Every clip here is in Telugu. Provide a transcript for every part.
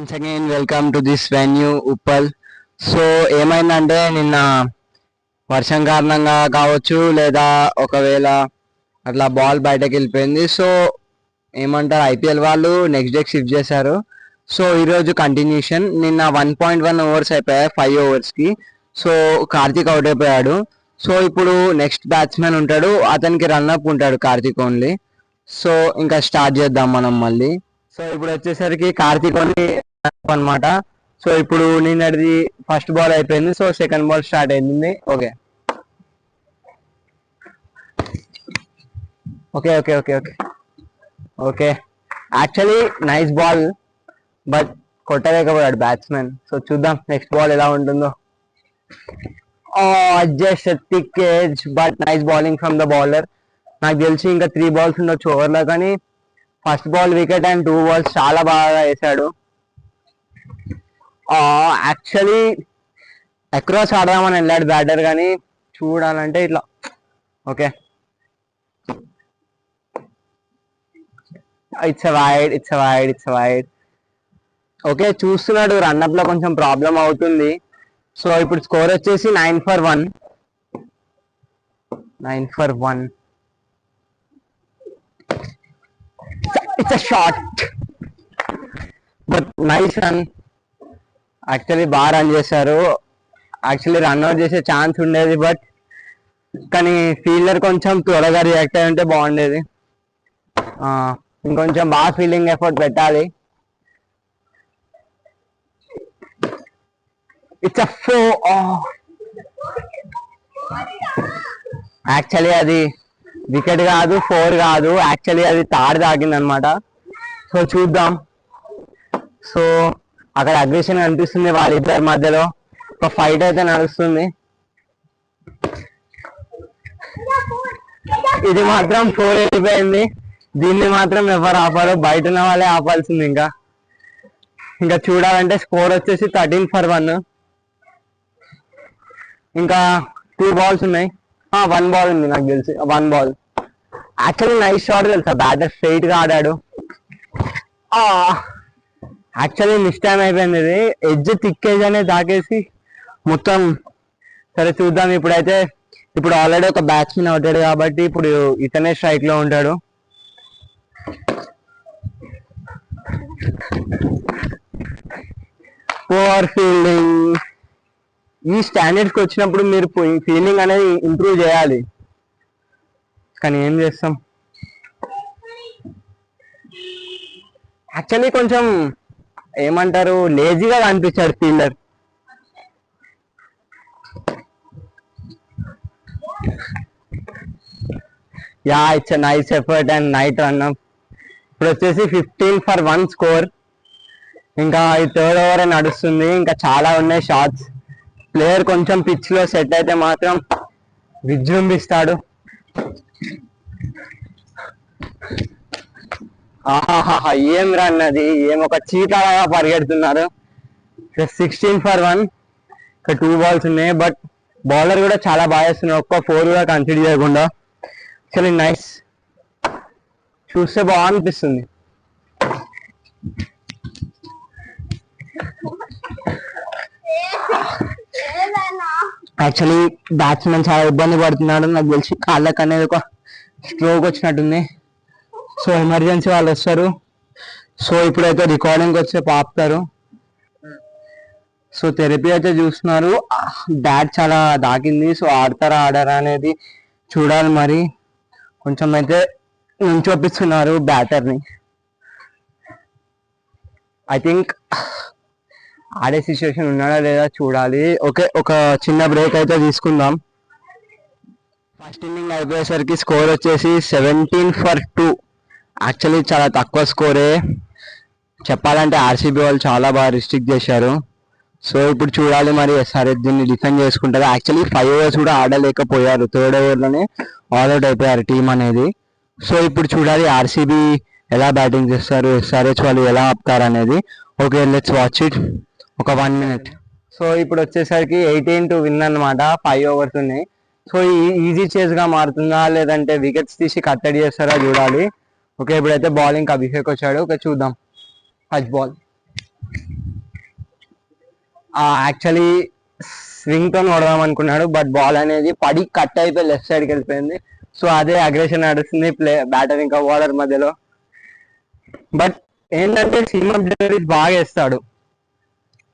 Once again welcome to this venue Uppal. So ఏమైందంటే నిన్న వర్షం కారణంగా కావచ్చు లేదా ఒకవేళ అట్లా బాల్ బయటకు వెళ్ళిపోయింది. సో ఏమంటారు ఐపీఎల్ వాళ్ళు నెక్స్ట్ డేకి షిఫ్ట్ చేశారు. సో ఈరోజు కంటిన్యూషన్. నిన్న 1.1 ఓవర్స్ అయిపోయాయి 5 ఓవర్స్కి. సో కార్తీక్ అవుట్ అయిపోయాడు. సో ఇప్పుడు నెక్స్ట్ బ్యాట్స్మెన్ ఉంటాడు, అతనికి రన్అప్ ఉంటాడు కార్తీక్ ఓన్లీ. సో ఇంకా స్టార్ట్ చేద్దాం మనం మళ్ళీ. సో ఇప్పుడు వచ్చేసరికి కార్తీక్ ఓన్లీ అనమాట. సో ఇప్పుడు నిన్నటిది ఫస్ట్ బాల్ అయిపోయింది. సో సెకండ్ బాల్ స్టార్ట్ అయింది. Okay okay okay okay okay okay actually nice ball, but కొట్టలేకపోయాడు బ్యాట్స్మెన్. సో చూద్దాం నెక్స్ట్ బాల్ ఎలా ఉంటుందో. Just thick edge, but nice bowling from the bowler. నాకు తెలిసి ఇంకా 3 balls ఉండొచ్చు ఓవర్లో, కానీ first ball wicket and 2 balls చాలా బాగా వేసాడు. యాక్చువల్లీ అక్రాస్ ఆడదామని వెళ్ళాడు బ్యాటర్, కానీ చూడాలంటే ఇట్లా. Okay it's wide, it's wide, it's wide. Okay చూస్తున్నాడు, రన్అప్ లో కొంచెం ప్రాబ్లం అవుతుంది. సో ఇప్పుడు స్కోర్ వచ్చేసి 9 for 1. 9 for 1. It's a shot, but nice run. Actually బాగా రన్ చేశారు. యాక్చువల్లీ రన్అట్ చేసే ఛాన్స్ ఉండేది, బట్ కానీ ఫీల్డర్ కొంచెం త్వరగా రియాక్ట్ అయి ఉంటే బాగుండేది. ఇంకొంచెం బాగా ఫీల్డింగ్ ఎఫర్ట్ పెట్టాలి. It's a 4. యాక్చువల్లీ అది వికెట్ కాదు, 4 కాదు, యాక్చువల్లీ అది తాడు తాగింది అనమాట. సో చూద్దాం. సో అక్కడ అగ్రెషన్ కనిపిస్తుంది వాళ్ళిద్దరి మధ్యలో, ఒక ఫైట్ అయితే నడుస్తుంది. ఇది మాత్రం 4 వెళ్ళిపోయింది. దీన్ని మాత్రం ఎవరు ఆపారు, బయట ఉన్న వాళ్ళే ఆపాల్సింది. ఇంకా చూడాలంటే స్కోర్ వచ్చేసి 13 for 1. ఇంకా 2 balls ఉన్నాయి. 1 ball ఉంది నాకు తెలిసి, 1 ball. యాక్చువల్లీ నైస్ షాట్ తెలుసా, బ్యాటర్ స్ట్రైట్ గా ఆడాడు. యాక్చువల్లీ మిస్ టైం అయిపోయింది. ఇది ఎడ్జ్ థిక్ ఏజ్ అనేది తాకేసి మొత్తం. సరే చూద్దాం. ఇప్పుడు ఆల్రెడీ ఒక బ్యాట్స్మెన్ అవుతాడు కాబట్టి ఇప్పుడు ఇతనే స్ట్రైక్ లో ఉంటాడు. Power fielding. ఈ స్టాండర్డ్స్కి వచ్చినప్పుడు మీరు ఫీల్డింగ్ అనేది ఇంప్రూవ్ చేయాలి, కానీ ఏం చేస్తాం. యాక్చువల్లీ కొంచెం ఏమంటారు లేజీగా కనిపించాడు fielder. Yeah it's nice effort and night run-up. ఇప్పుడు వచ్చేసి 15 for 1 స్కోర్. ఇంకా ఈ 3rd ఓవర్ నడుస్తుంది, ఇంకా చాలా ఉన్నాయి షాట్స్. ప్లేయర్ కొంచెం పిచ్ లో సెట్ అయితే మాత్రం విజృంభిస్తాడు. ఏం రన్ అది, ఏం ఒక చీతాగా పరిగెడుతున్నారు. 16 for 1. ఇంకా 2 balls ఉన్నాయి, బట్ బౌలర్ కూడా చాలా బాగా వేస్తున్నారు, ఒక్క 4 కూడా కన్సిడర్ చేయకుండా. చాలా నైస్, చూస్తే బాగా అనిపిస్తుంది. యాక్చువల్లీ బ్యాట్స్మెన్ చాలా ఇబ్బంది పడుతున్నాడు, నాకు తెలిసి కాళ్ళకి అనేది ఒక స్ట్రోక్ వచ్చినట్టుంది. సో ఎమర్జెన్సీ వాళ్ళు వస్తారు. సో ఇప్పుడైతే రికార్డింగ్ వచ్చే ఆపుతారు. సో థెరపీ అయితే చూస్తున్నారు. బ్యాట్ చాలా దాకింది. సో ఆడతారా ఆడారా అనేది చూడాలి. మరి కొంచెం అయితే నుంచోపిస్తున్నారు బ్యాటర్ని. ఐ థింక్ ఆడే సిచ్యువేషన్ ఉన్నాడా లేదా చూడాలి. ఓకే ఒక చిన్న బ్రేక్ అయితే తీసుకుందాం. ఫస్ట్ ఇన్నింగ్ అయిపోయేసరికి స్కోర్ వచ్చేసి 17 for 2. యాక్చువల్లీ చాలా తక్కువ స్కోరే చెప్పాలంటే. ఆర్సీబీ వాళ్ళు చాలా బాగా రిస్ట్రిక్ట్ చేశారు. సో ఇప్పుడు చూడాలి మరి ఎస్ఆర్హెచ్ దీన్ని డిఫెండ్ చేసుకుంటారు. యాక్చువల్లీ 5 overs కూడా ఆడలేకపోయారు, 3rd overలోనే ఆల్అౌట్ అయిపోయారు టీం అనేది. సో ఇప్పుడు చూడాలి ఆర్సీబీ ఎలా బ్యాటింగ్ చేస్తారు, ఎస్ఆర్హెచ్ వాళ్ళు ఎలా ఆపుతారు అనేది. Okay let's watch it. ఒక 1 minute. సో ఇప్పుడు వచ్చేసరికి 18 to win అనమాట. 5 overs ఉన్నాయి. సో ఈజీ చేజ్ గా మారుతుందా లేదంటే వికెట్స్ తీసి కట్టడి చేస్తారా చూడాలి. ఓకే ఇప్పుడైతే బౌలింగ్ అభిషేక్ వచ్చాడు. ఓకే చూద్దాం. ఫస్ట్ బాల్ యాక్చువల్లీ స్వింగ్ తో కొడదాం అనుకున్నాడు, బట్ బాల్ అనేది పడి కట్ అయిపోయి లెఫ్ట్ సైడ్ కి వెళ్ళిపోయింది. సో అదే అగ్రెషన్ నడుస్తుంది బ్యాటర్ ఇంకా బౌలర్ మధ్యలో. బట్ ఏంటంటే సీమన్ డెలివరీస్ బాగా వేస్తాడు.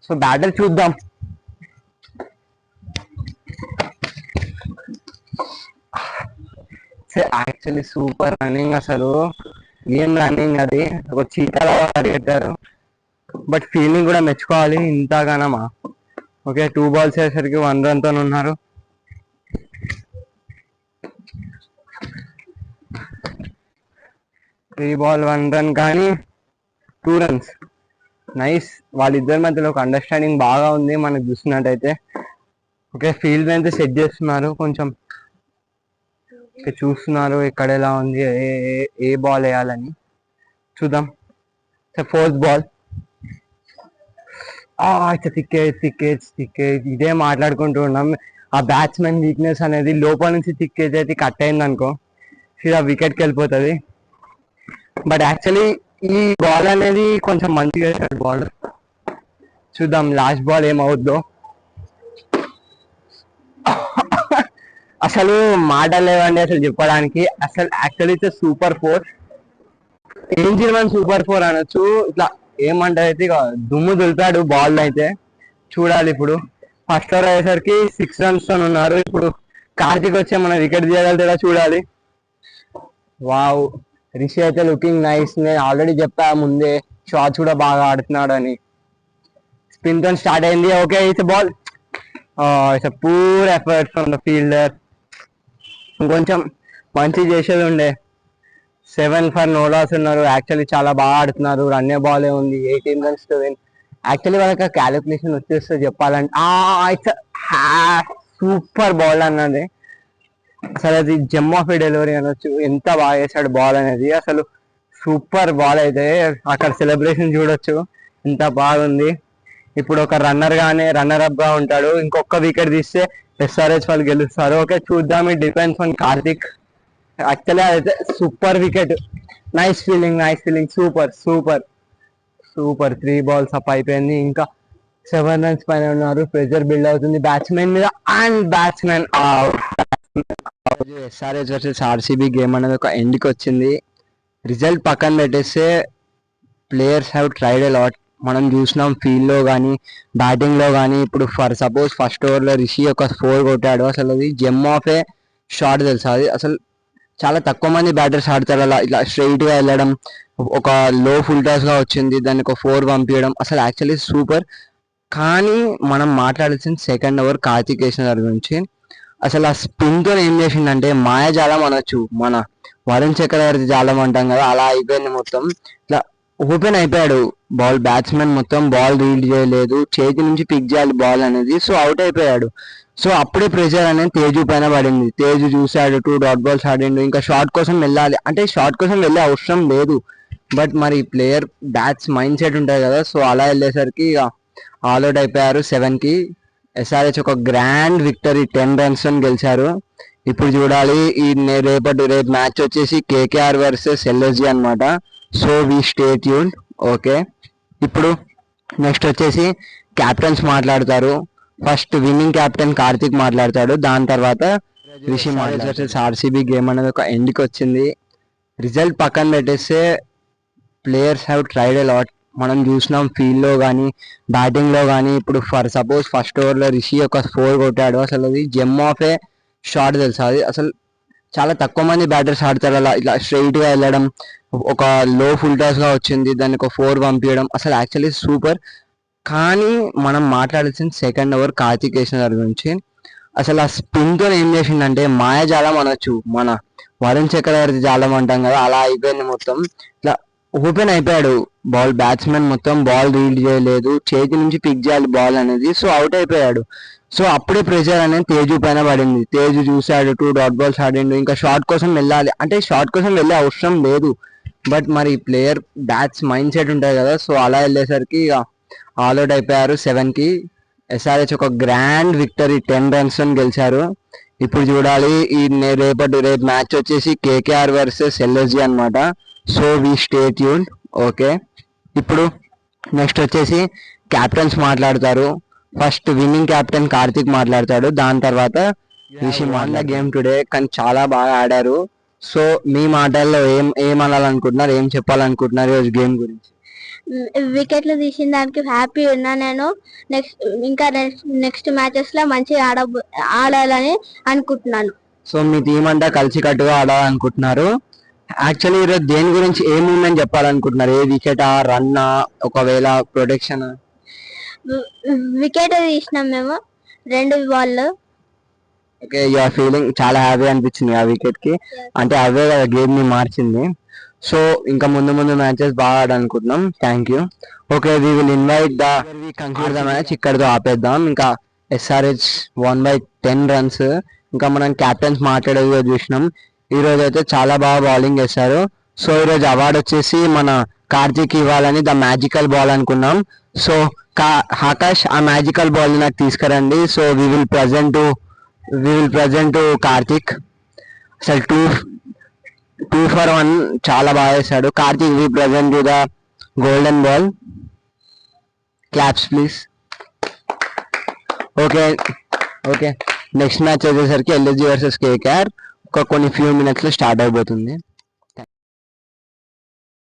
సో బ్యాటర్ చూద్దాం. యాక్చువల్లీ సూపర్ రన్నింగ్, అసలు ఏం రన్నింగ్ అది, ఒక చీతాలా పరిగెట్టారు. బట్ ఫీల్డింగ్ కూడా మెచ్చుకోవాలి, ఇంతగానమా. ఓకే, 2 balls వేసరికి 1 run తో ఉన్నారు. త్రీ బాల్ 1 run కానీ 2 runs. నైస్. వాళ్ళిద్దరి మధ్యలో ఒక అండర్స్టాండింగ్ బాగా ఉంది మనకు చూసినట్టయితే. ఓకే, ఫీల్డ్ అయితే సెట్ చేస్తున్నారు, కొంచెం చూస్తున్నారు ఎక్కడ ఎలా ఉంది, ఏ బాల్ వేయాలని చూద్దాం. 4th ball. తిక్కేజ్ ఇదే మాట్లాడుకుంటూ ఉన్నాం. ఆ బ్యాట్స్మెన్ వీక్నెస్ అనేది లోపల నుంచి తిక్కేజ్ అయితే కట్ అయింది అనుకో, సీదా వికెట్కి వెళ్ళిపోతుంది. బట్ యాక్చువల్లీ ఈ బాల్ అనేది కొంచెం మంచిగా వేసాడు బాలర్. చూద్దాం లాస్ట్ బాల్ ఏమవుద్దో. అసలు మాటలు లేవండి అసలు చెప్పడానికి. అసలు actually it's super 4. Angel one super 4 అనొచ్చు. ఇట్లా ఏమంటారు అయితే ఇక దుమ్ము దులిపాడు బాల్ అయితే. చూడాలి ఇప్పుడు. ఫస్ట్ ఓవర్ అయ్యేసరికి 6 runs తో ఉన్నారు. ఇప్పుడు కార్తిక్ వచ్చే మన వికెట్ తీయగలుగుతాడా చూడాలి. వావ్, రిషి అయితే లుకింగ్ నైస్. నేను ఆల్రెడీ చెప్పా ముందే షాట్స్ కూడా బాగా ఆడుతున్నాడు అని. స్పిన్ తో స్టార్ట్ అయింది. Okay, it's ball. It's poor effort from the fielder. ఇంకొంచెం మంచి చేసేది ఉండే. 7 for no loss ఉన్నారు. యాక్చువల్లీ చాలా బాగా ఆడుతున్నారు. రన్నే బాలే ఉంది. 18 runs to win. యాక్చువల్లీ వాళ్ళకి క్యాలిక్యులేషన్ వచ్చేస్తే చెప్పాలంటే ఇట్స్ సూపర్ బాల్ అన్నది. అసలు అది జెమ్ ఆఫ్ డెలివరీ అనొచ్చు. ఎంత బాగా వేసాడు బాల్ అనేది. అసలు సూపర్ బాల్ అయితే. అక్కడ సెలబ్రేషన్ చూడొచ్చు ఎంత బాగుంది. ఇప్పుడు ఒక రన్నర్ అప్ గా ఉంటాడు. ఇంకొక వికెట్ తీస్తే ఎస్ఆర్హెచ్ వాళ్ళు గెలుస్తారు. ఓకే, చూద్దాం. It depends on Karthik. Actually అదైతే super wicket. Nice feeling. Super 3 balls up అయిపోయింది. ఇంకా 7 runs పైన ఉన్నారు. ప్రెజర్ బిల్డ్ అవుతుంది బ్యాట్స్మెన్ మీద. And batsmen SRH versus RCB game అనేది ఒక ఎండ్కి వచ్చింది. రిజల్ట్ పక్కన పెట్టేస్తే players have tried a lot. మనం చూసినాం ఫీల్డ్ లో కానీ బ్యాటింగ్ లో కానీ. ఇప్పుడు ఫర్ సపోజ్ ఫస్ట్ ఓవర్లో రిషి ఒక 4 కొట్టాడు. అసలు అది జెమ్ ఆఫ్ ఏ షాట్ తెలుసా. అది అసలు చాలా తక్కువ మంది బ్యాటర్స్ ఆడతారు అలా. ఇట్లా స్ట్రైట్ గా వెళ్ళడం, ఒక లో ఫుల్ టాస్ గా వచ్చింది, దాన్ని ఒక 4 పంపించడం. అసలు యాక్చువల్లీ సూపర్. కానీ మనం మాట్లాడాల్సిన సెకండ్ ఓవర్ కార్తిక్ వేసిన గురించి. అసలు ఆ స్పిన్ తో ఏం చేసిందంటే మాయాజాలం అనొచ్చు. మన వరుణ్ చక్రవర్తి జాలం అంటాం కదా, అలా అయిపోయింది మొత్తం. ఇట్లా ఓపెన్ అయిపోయాడు బాల్. బ్యాట్స్మెన్ మొత్తం బాల్ రీడ్ చేయలేదు, చేతి నుంచి పిక్ చేయాలి బాల్ అనేది. సో అవుట్ అయిపోయాడు. సో అప్పుడే ప్రెషర్ అనేది తేజు పైన పడింది. తేజు చూశాడు, 2 dot balls ఆడిండు. ఇంకా షాట్ కోసం వెళ్ళాలి అంటే షాట్ కోసం వెళ్ళే అవసరం లేదు. బట్ మరి ప్లేయర్ బ్యాట్స్ మైండ్ సెట్ ఉంటుంది కదా. సో అలా వెళ్ళేసరికి ఇక ఆల్అౌట్ అయిపోయారు 7కి. ఎస్ఆర్హెచ్ ఒక గ్రాండ్ విక్టరీ 10 runs గెలిచారు. ఇప్పుడు చూడాలి ఈ రేపు మ్యాచ్ వచ్చేసి కేకేఆర్ వర్సెస్ ఎల్ఎస్జి అనమాట. So we stay tuned. Okay, ఇప్పుడు నెక్స్ట్ వచ్చేసి క్యాప్టెన్స్ మాట్లాడతారు. ఫస్ట్ విన్నింగ్ క్యాప్టెన్ కార్తిక్ మాట్లాడతాడు. దాని తర్వాత రిషి మాట్లాడతాడు. ఆర్సీబీ గేమ్ అనేది ఒక ఎండ్కి వచ్చింది. రిజల్ట్ పక్కన పెట్టేస్తే players have tried a lot. మనం చూసినాం ఫీల్డ్ లో కానీ బ్యాటింగ్ లో కానీ. ఇప్పుడు ఫర్ సపోజ్ ఫస్ట్ ఓవర్లో రిషి ఒక 4 కొట్టాడు. అసలు అది జెమ్ ఆఫ్ ఏ షాట్ తెలుసా. అది అసలు చాలా తక్కువ మంది బ్యాటర్స్ ఆడతారు అలా. ఇట్లా స్ట్రైట్ గా వెళ్ళడం, ఒక లో ఫుల్ టాస్ గా వచ్చింది, దాన్ని ఒక 4 పంపించడం. అసలు యాక్చువల్లీ సూపర్. కానీ మనం మాట్లాడాల్సిన సెకండ్ ఓవర్ కార్తిక్ వేసిన గురించి. అసలు ఆ స్పిన్ తో ఏం చేసిందంటే మాయాజాలం అనొచ్చు. మన వరుణ్ చక్రవర్తి జాలం అంటాం కదా, అలా అయిపోయింది మొత్తం. ఇట్లా ఓపెన్ అయిపోయాడు బాల్. బ్యాట్స్మెన్ మొత్తం బాల్ రీడ్ చేయలేదు, చేతి నుంచి పిక్ చేయాలి బాల్ అనేది. సో అవుట్ అయిపోయాడు. సో అప్పుడే ప్రెషర్ అనేది తేజు పైన పడింది. తేజు చూశాడు, 2 dot balls ఆడిండు. ఇంకా షాట్ కోసం వెళ్ళాలి అంటే షాట్ కోసం వెళ్ళే అవసరం లేదు. బట్ మరి ప్లేయర్ బ్యాట్స్ మైండ్ సెట్ ఉంటుంది కదా. సో అలా వెళ్ళేసరికి ఇక ఆల్అౌట్ అయిపోయారు 7కి. ఎస్ఆర్హెచ్ ఒక గ్రాండ్ విక్టరీ 10 runs గెలిచారు. ఇప్పుడు చూడాలి ఈ రేపు మ్యాచ్ వచ్చేసి కేకేఆర్ వర్సెస్ ఎల్ఎస్జి అనమాట. So we stay tuned. Okay, ఇప్పుడు నెక్స్ట్ వచ్చేసి క్యాప్టెన్స్ మాట్లాడతారు. ఫస్ట్ విన్నింగ్ క్యాప్టెన్ కార్తిక్ మాట్లాడతాడు, దాని తర్వాత రిషి ద గేమ్ టుడే, కానీ చాలా బాగా ఆడారు. సో మీ మాటల్లో ఏం అనాలనుకుంటున్నారు, ఏం చెప్పాలనుకుంటున్నారు ఈరోజు గేమ్ గురించి? వికెట్లు తీసిన దానికి హ్యాపీ ఉన్నా నేను. నెక్స్ట్ మ్యాచెస్ లో మంచిగా ఆడాలని అనుకుంటున్నాను. సో మీ టీం అంతా కలిసి కట్టుగా ఆడాలనుకుంటున్నారు. యాక్చువల్లీ ఈరోజు దేని గురించి ఏముందని చెప్పాలనుకుంటున్నారు? ఏ వికెట్, రన్నా, ఒకవేళ ప్రొటెక్షన్? వికెట్ తీసినాం మేము 2 బాల్. ఓకే, యూఆర్ ఫీలింగ్ చాలా హ్యాపీ అనిపించింది ఆ వికెట్ కి, అంటే అవే గేమ్ ని మార్చింది. సో ఇంకా ముందు మ్యాచెస్ బాగా ఆడాలనుకుంటున్నాం. Thank you. Okay, we will invite conclude the match, ఇక్కడతో ఆపేద్దాం. ఇంకా SRH won by 10 runs. ఇంకా మనం క్యాప్టెన్స్ మాట్లాడేది చూసినాం. ఈ రోజు అయితే చాలా బాగా బౌలింగ్ చేశారు. సో ఈ రోజు అవార్డు వచ్చేసి మన కార్తీక్ ఇవ్వాలని ద మ్యాజికల్ బాల్ అనుకున్నాం. సో ఆకాష్, ఆ మ్యాజికల్ బాల్ నాకు తీసుకురండి. So we will present to Karthik. అసలు 2 for 1 చాలా బాగా చేశాడు Karthik. We present to the golden ball. Claps please. Okay next match వచ్చేసరికి LSG వర్సెస్ KKR కొన్ని ఫ్యూ మినిట్స్ లో స్టార్ట్ అయిపోతుంది.